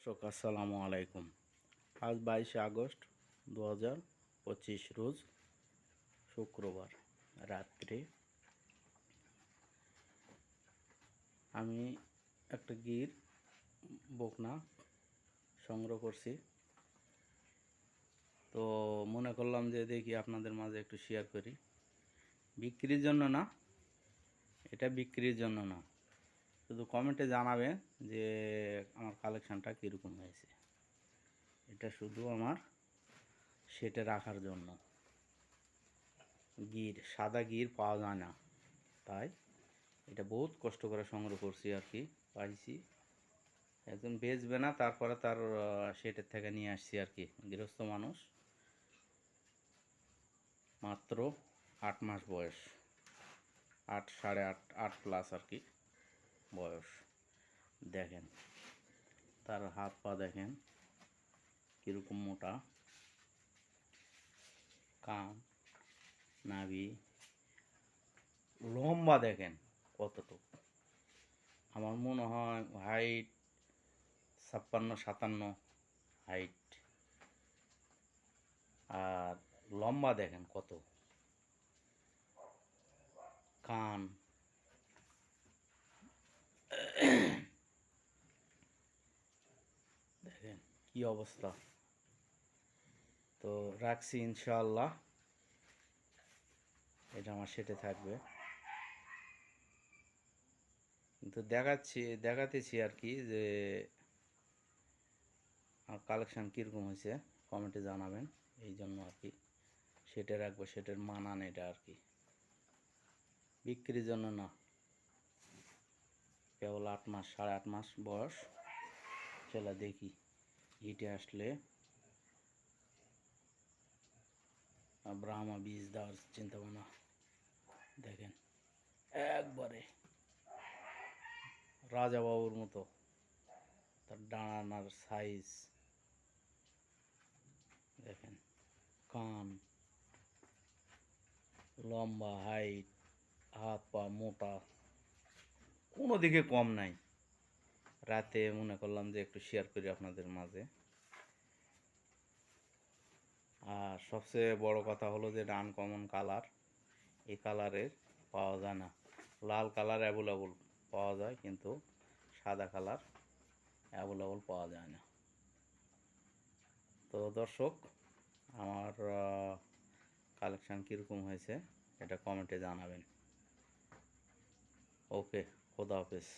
দর্শক আসসালামু আলাইকুম। আজ 22 আগস্ট 2025 রোজ শুক্রবার রাত্রে আমি একটা গির বকনা সংগ্রহ করছি। তো মনে করলাম যে দেখি আপনাদের মাঝে একটু শেয়ার করি। বিক্রির জন্য না, এটা বিক্রির জন্য না, শুধু কমেন্টে জানাবেন যে আমার কালেকশানটা কীরকম হয়েছে। এটা শুধু আমার সেটে রাখার জন্য। গির, সাদা গির পাওয়া যায় না, তাই এটা বহুত কষ্ট করে সংগ্রহ করছি আর কি। পাইছি, একজন বেচবে না, তারপরে তার সেটের থেকে নিয়ে আসছি আর কি। গৃহস্থ মানুষ, মাত্র 8 মাস বয়স, 8 সাড়ে 8 8 প্লাস আর কি বয়স। দেখেন তার হাত পা দেখেন কীরকম মোটা, কান, নাভি, লম্বা দেখেন কতটুকু। আমার মনে হয় হাইট 56-57 হাইট, আর লম্বা দেখেন কত, কান দেখেন কি অবস্থা। তো রাখছি ইনশাআল্লাহ, এটা আমার সেটে থাকবে। কিন্তু দেখাতেছি আর কি যে আমার কালেকশান কীরকম হয়েছে, কমেন্টে জানাবেন। এই জন্য আর কি সেটে রাখবো, সেটের মানান এটা আর কি, বিক্রির জন্য না। কেবল 8 মাস সাড়ে 8 মাস বয়স। চলো দেখি হিটে আসলে ব্রাহ্মা বীজ দেওয়ার চিন্তা ভাবনা। দেখেন একবারে রাজা বাবুর মতো তার ডানার সাইজ দেখেন, কান লম্বা, হাইট, হাত পা মোটা, কোনো দিকে কম নাই। রাতে মনে করলাম যে একটু শেয়ার করি আপনাদের মাঝে। আর সবচেয়ে বড় কথা হলো যে এটা আনকমন কালার, এই কালারের পাওয়া যায় না। লাল কালার অ্যাভেলেবল পাওয়া যায়, কিন্তু সাদা কালার অ্যাভেলেবল পাওয়া যায় না। তো দর্শক, আমার কালেকশান কীরকম হয়েছে এটা কমেন্টে জানাবেন। ওকে, খোদা হাফেজ।